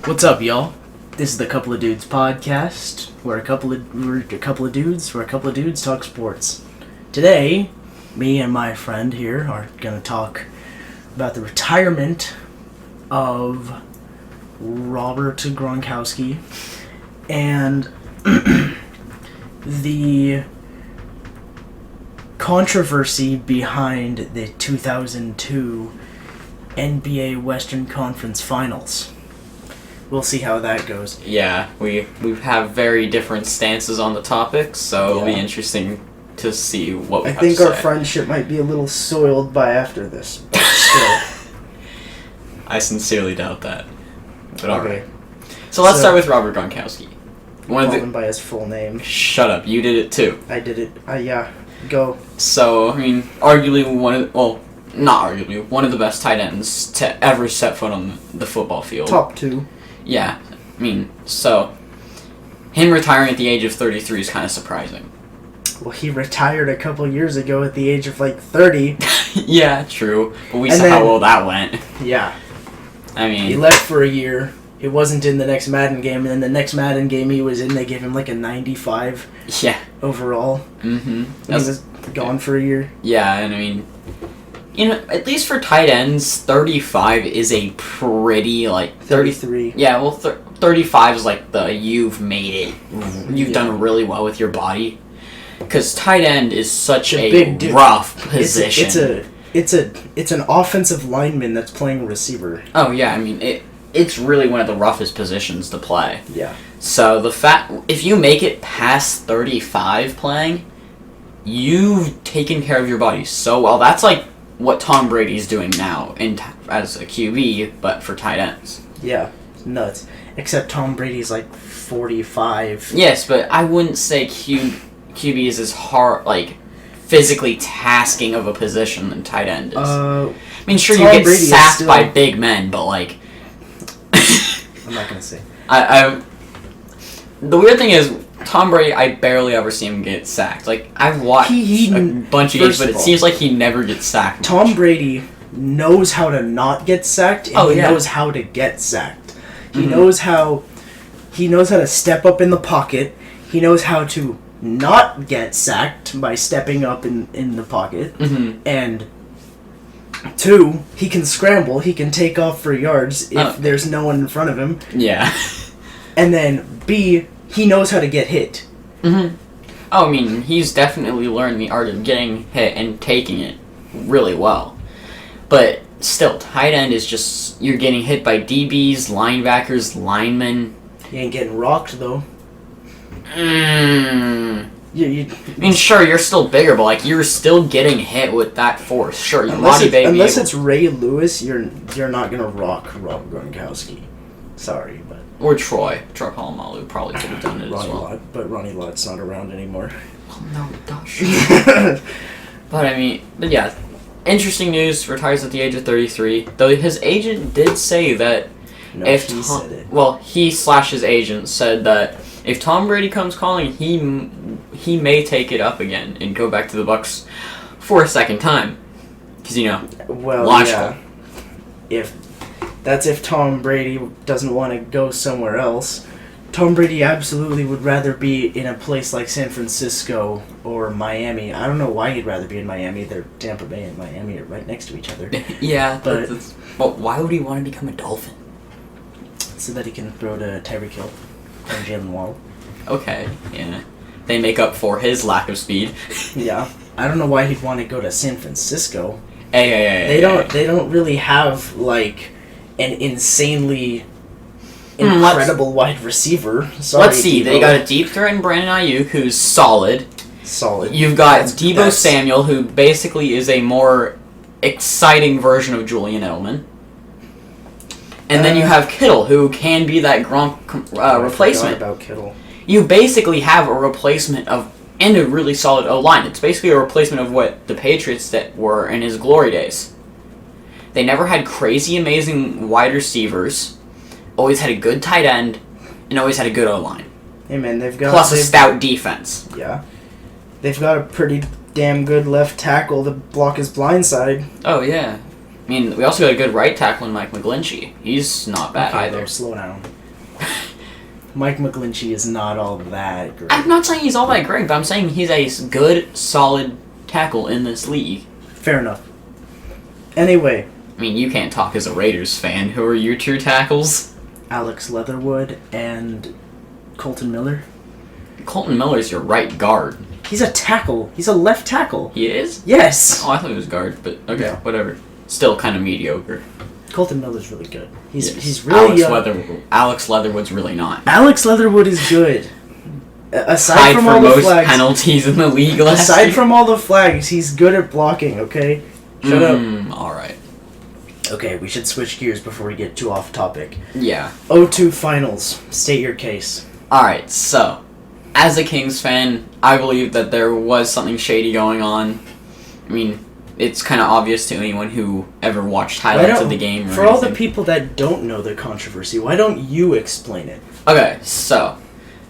What's up, y'all? This is the Couple of Dudes podcast. We're a couple of dudes talk sports. Today, me and my friend here are gonna talk about the retirement of Robert Gronkowski and the controversy behind the 2002 NBA Western Conference Finals. We'll see how that goes. Yeah, we have very different stances on the topic, so it'll be interesting to see what we have to say. I think our friendship might be a little soiled by after this, but still. I sincerely doubt that. But Okay. alright. So let's start with Robert Gronkowski. Call him by his full name. Shut up, you did it too. I did it. Yeah, go. So, arguably one of the best tight ends to ever set foot on the football field. Top two. Yeah, so him retiring at the age of 33 is kind of surprising. Well, he retired a couple years ago at the age of 30. Yeah, true. But we saw how well that went. Yeah. He left for a year. He wasn't in the next Madden game, and then the next Madden game he was in, they gave him a 95 overall. Mm-hmm. He was gone for a year. Yeah, and at least for tight ends, 35 is a pretty, 33. Yeah, well, 35 is you've made it. You've done really well with your body. Because tight end is such a rough position. It's an offensive lineman that's playing receiver. Oh, yeah, it's really one of the roughest positions to play. Yeah. So if you make it past 35 playing, you've taken care of your body so well. That's what Tom Brady's doing now as a QB, but for tight ends. Yeah, nuts. Except Tom Brady's 45. Yes, but I wouldn't say QB is as hard, physically tasking of a position than tight end is. Sure, Tom you get Brady sacked by big men, but I'm not gonna say. The weird thing is, Tom Brady, I barely ever see him get sacked. I've watched a bunch of games, but it seems like he never gets sacked. Tom Brady knows how to not get sacked, and he knows how to get sacked. He knows how to step up in the pocket. He knows how to not get sacked by stepping up in the pocket. Mm-hmm. And 2, he can scramble. He can take off for yards if there's no one in front of him. Yeah. And then B, he knows how to get hit. Mm-hmm. Oh, he's definitely learned the art of getting hit and taking it really well. But still, tight end is just, you're getting hit by DBs, linebackers, linemen. You ain't getting rocked, though. Sure, you're still bigger, but you're still getting hit with that force. Sure, your body may be unless it's Ray Lewis, you're not gonna rock Rob Gronkowski. Sorry, but or Troy Polamalu probably could have done it as well. But Ronnie Lott's not around anymore. Oh no, gosh. But yeah, interesting news. Retires at the age of 33. Though his agent did say that his agent said that if Tom Brady comes calling, he may take it up again and go back to the Bucs for a second time. Because, logical. Yeah. If Tom Brady doesn't want to go somewhere else. Tom Brady absolutely would rather be in a place like San Francisco or Miami. I don't know why he'd rather be in Miami. Tampa Bay and Miami are right next to each other. Yeah, but why would he want to become a Dolphin? So that he can throw to Tyreek Hill and Jalen Waddle. Okay, yeah. They make up for his lack of speed. Yeah. I don't know why he'd want to go to San Francisco. They don't really have, an insanely incredible wide receiver. Sorry, let's see. Debo. They got a deep threat in Brandon Ayuk, who's solid. You've got Deebo Samuel, who basically is a more exciting version of Julian Edelman. And then you have Kittle, who can be that Gronk replacement. I forgot about Kittle. You basically have a replacement and a really solid O-line. It's basically a replacement of what the Patriots that were in his glory days. They never had crazy, amazing wide receivers, always had a good tight end, and always had a good O-line. Hey man, plus a stout defense. Yeah. They've got a pretty damn good left tackle to block his blind side. Oh, yeah. We also got a good right tackle in Mike McGlinchey. He's not bad either. Slow down. Mike McGlinchey is not all that great. I'm not saying he's all that great, but I'm saying he's a good, solid tackle in this league. Fair enough. Anyway. I mean, you can't talk as a Raiders fan. Who are your true tackles? Alex Leatherwood and Colton Miller. Colton Miller's your right guard. He's a tackle. He's a left tackle. He is? Yes. Oh, I thought he was guard, but okay, whatever. Still kind of mediocre. Colton Miller's really good. He's really Alex Leatherwood's really not. Alex Leatherwood is good. Aside from all the flags, penalties in the league last year. Aside from all the flags, he's good at blocking, okay? Shut up. Alright. Okay, we should switch gears before we get too off topic. Yeah. O2 Finals. State your case. Alright, so, as a Kings fan, I believe that there was something shady going on. I mean, it's kind of obvious to anyone who ever watched highlights of the game. For all the people that don't know the controversy, why don't you explain it? Okay, so,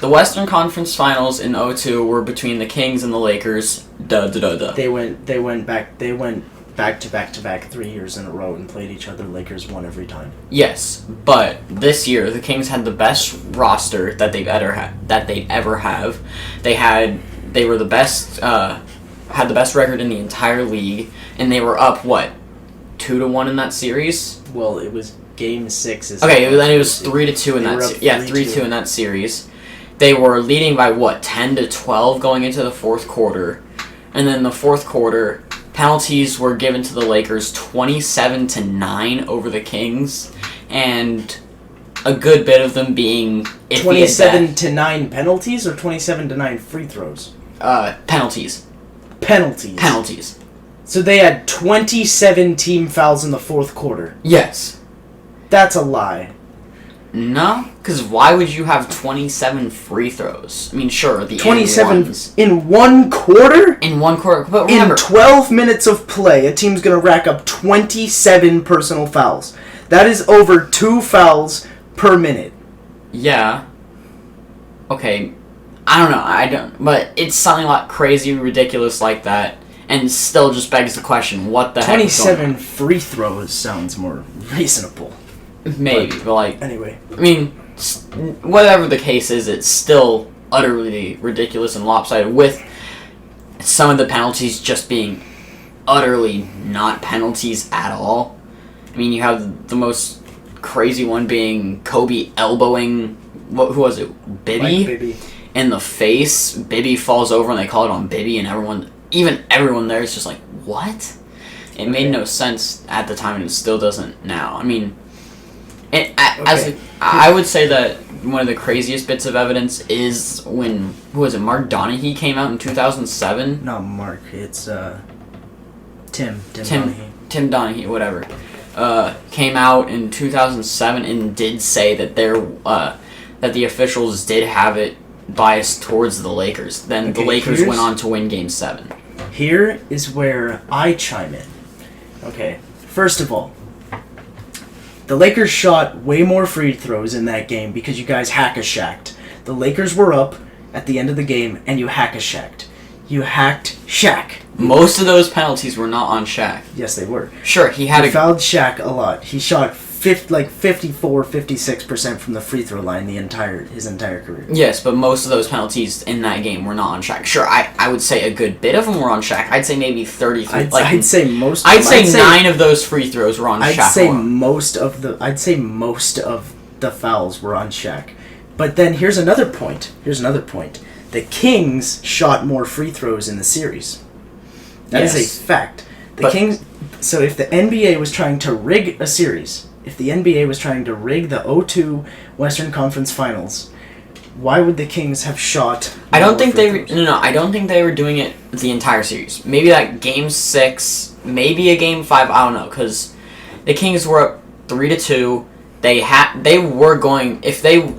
the Western Conference Finals in 2002 were between the Kings and the Lakers. They went back to back 3 years in a row and played each other. Lakers won every time. Yes, but this year the Kings had the best roster that they'd ever have. They were the best. Had the best record in the entire league, and they were up 2-1 in that series. Well, it was Game 6. Okay, then it was 3-2 in that. 3-2 in that series. They were leading by 10-12 going into the fourth quarter, and then the fourth quarter. Penalties were given to the Lakers 27-9 over the Kings, and a good bit of them being 27-9 penalties or 27-9 free throws. Penalties. Penalties. So they had 27 team fouls in the fourth quarter. Yes. That's a lie. No, because why would you have 27 free throws? I mean, sure, the 27 in one quarter? In one quarter, but remember, in 12 minutes of play, a team's going to rack up 27 personal fouls. That is over 2 fouls per minute. Yeah. Okay, I don't know, but it's something a lot crazy, ridiculous like that, and still just begs the question, what the heck is going on? 27 free throws sounds more reasonable. Maybe, but anyway. I mean, whatever the case is, it's still utterly ridiculous and lopsided, with some of the penalties just being utterly not penalties at all. I mean, you have the most crazy one being Kobe elbowing, who was it, Bibby? Bibby. In the face. Bibby falls over and they call it on Bibby, and everyone there is just like, what? It made no sense at the time, and it still doesn't now. I mean, I would say that one of the craziest bits of evidence is when, Mark Donaghy came out in 2007? Not Mark, it's Tim Donaghy. Tim Donaghy, whatever. Came out in 2007 and did say that that the officials did have it biased towards the Lakers. Then the Lakers went on to win Game 7. Here is where I chime in. Okay, first of all, the Lakers shot way more free throws in that game because you guys hack-a-shacked. The Lakers were up at the end of the game, and you hack-a-shacked. You hacked Shaq. Most of those penalties were not on Shaq. Yes, they were. Sure, he fouled Shaq a lot. He shot 54, 56% from the free throw line his entire career. Yes, but most of those penalties in that game were not on Shaq. Sure, I would say a good bit of them were on Shaq. I'd say maybe 33. I'd say most. I'd say 9 of those free throws were on Shaq. I'd say most of the fouls were on Shaq. But then here's another point. The Kings shot more free throws in the series. That is a fact. Kings. So if the NBA was trying to rig a series, if the NBA was trying to rig the 2002 Western Conference Finals, why would the Kings have shot? I don't think they were doing it the entire series. Maybe that Game 6, maybe a Game 5. I don't know, because the Kings were up 3-2. They were going if they.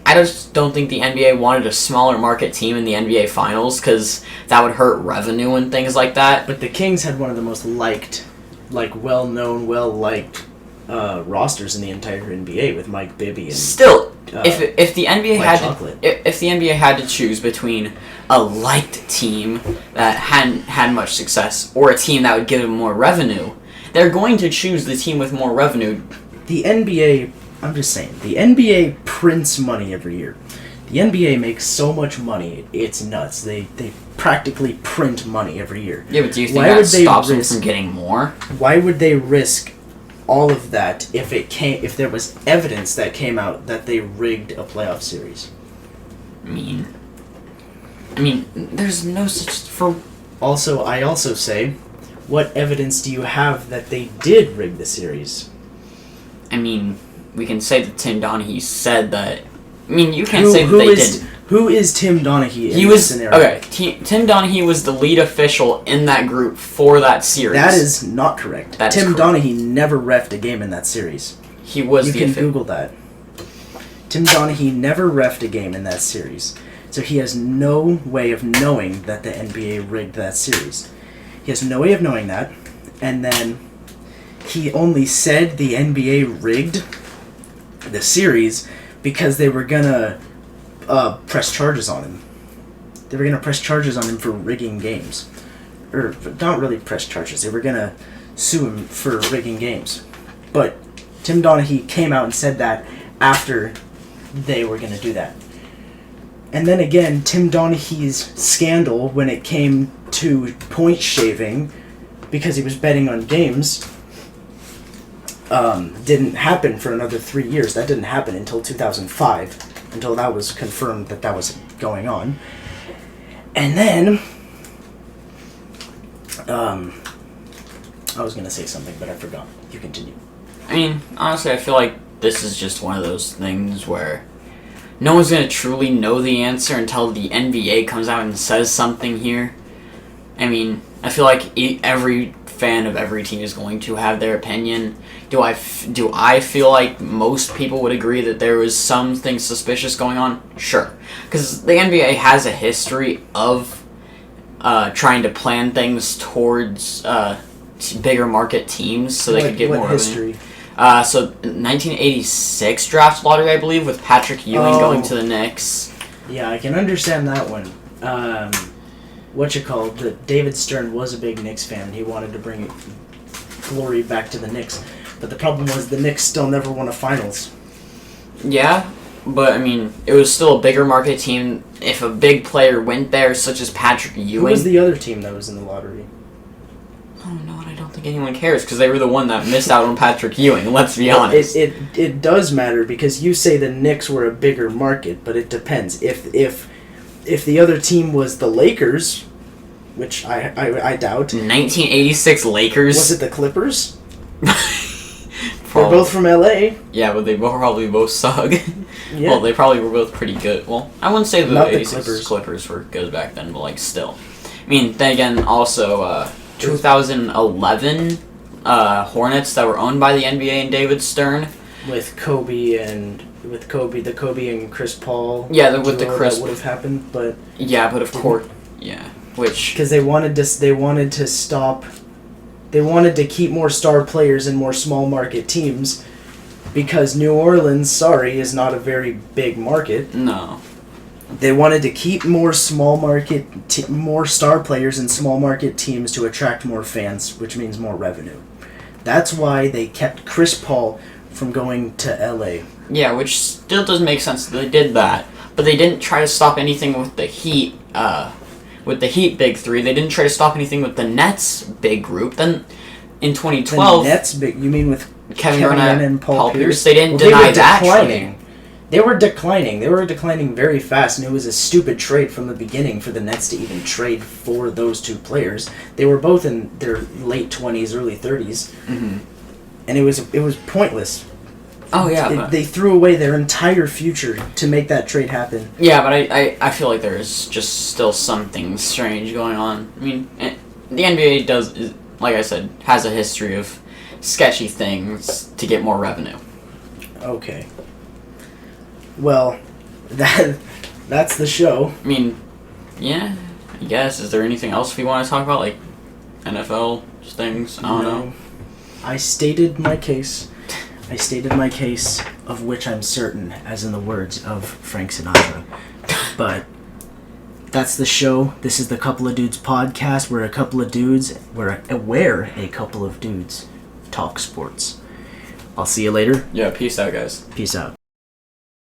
I just don't think the NBA wanted a smaller market team in the NBA Finals because that would hurt revenue and things like that. But the Kings had one of the most well-known, well-liked rosters in the entire NBA with Mike Bibby and still. If the NBA if the NBA had to choose between a liked team that hadn't had much success or a team that would give them more revenue, they're going to choose the team with more revenue. The NBA I'm just saying, the NBA prints money every year. The NBA makes so much money, it's nuts. They practically print money every year. Yeah, but do you think that stops them from getting more? Why would they risk all of that if there was evidence that came out that they rigged a playoff series? I mean, there's no such for. Also, I also say, what evidence do you have that they did rig the series? I mean, we can say that Tim Donaghy said that. I mean, you can't say that they didn't. Who is Tim Donaghy in this scenario? Okay, Tim Donaghy was the lead official in that group for that series. That is not correct. Tim Donaghy never reffed a game in that series. He was You can Google that. Tim Donaghy never reffed a game in that series. So he has no way of knowing that the NBA rigged that series. He has no way of knowing that. And then he only said the NBA rigged the series because they were going to press charges on him. They were going to press charges on him for rigging games. Or not really press charges. They were going to sue him for rigging games. But Tim Donaghy came out and said that after they were going to do that. And then again, Tim Donaghy's scandal when it came to point shaving because he was betting on games didn't happen for another 3 years. That didn't happen until 2005, until that was confirmed that was going on. And then, I was going to say something, but I forgot. You continue. I mean, honestly, I feel like this is just one of those things where no one's going to truly know the answer until the NBA comes out and says something here. I mean, I feel like every fan of every team is going to have their opinion. Do I feel like most people would agree that there was something suspicious going on? Sure. Because the NBA has a history of trying to plan things towards bigger market teams so they could get more history? So 1986 draft lottery, I believe, with Patrick Ewing going to the Knicks. Yeah, I can understand that one. David Stern was a big Knicks fan. He wanted to bring glory back to the Knicks. But the problem was the Knicks still never won a finals. Yeah, but I mean, it was still a bigger market team. If a big player went there, such as Patrick Ewing. Who was the other team that was in the lottery? Oh no, I don't think anyone cares because they were the one that missed out on Patrick Ewing. Let's be honest. It does matter because you say the Knicks were a bigger market, but it depends. If the other team was the Lakers, which I doubt. 1986 Lakers. Was it the Clippers? They're both from LA. Yeah, but they probably both suck. Yeah. Well, they probably were both pretty good. Well, I wouldn't say the 86 the Clippers were good back then, but like still. I mean, then again, also 2011 Hornets that were owned by the NBA and David Stern. With Kobe and Chris Paul. Yeah, with the Chris. That would have happened, but. Yeah, but of course, yeah, which. Because they wanted to stop. They wanted to keep more star players in more small market teams because New Orleans, is not a very big market. No. They wanted to keep more small market, more star players in small market teams to attract more fans, which means more revenue. That's why they kept Chris Paul from going to LA. Yeah, which still doesn't make sense that they did that. But they didn't try to stop anything with the Heat, big three. They didn't try to stop anything with the Nets big group. Then in 2012, the Nets big. You mean with Kevin Garnett and Paul Pierce? They didn't deny that. They were declining. They were declining very fast, and it was a stupid trade from the beginning for the Nets to even trade for those two players. They were both in their late 20s, early 30s, and it was pointless. Oh yeah, they threw away their entire future to make that trade happen. Yeah, but I feel like there's just still something strange going on. I mean, the NBA does, like I said, has a history of sketchy things to get more revenue. Okay. Well, that's the show. I mean, yeah, I guess. Is there anything else we want to talk about, like NFL things? I don't know. I stated my case. Of which I'm certain, as in the words of Frank Sinatra. But that's the show. This is the Couple of Dudes podcast. Where a couple of dudes talk sports. I'll see you later. Yeah, peace out, guys. Peace out.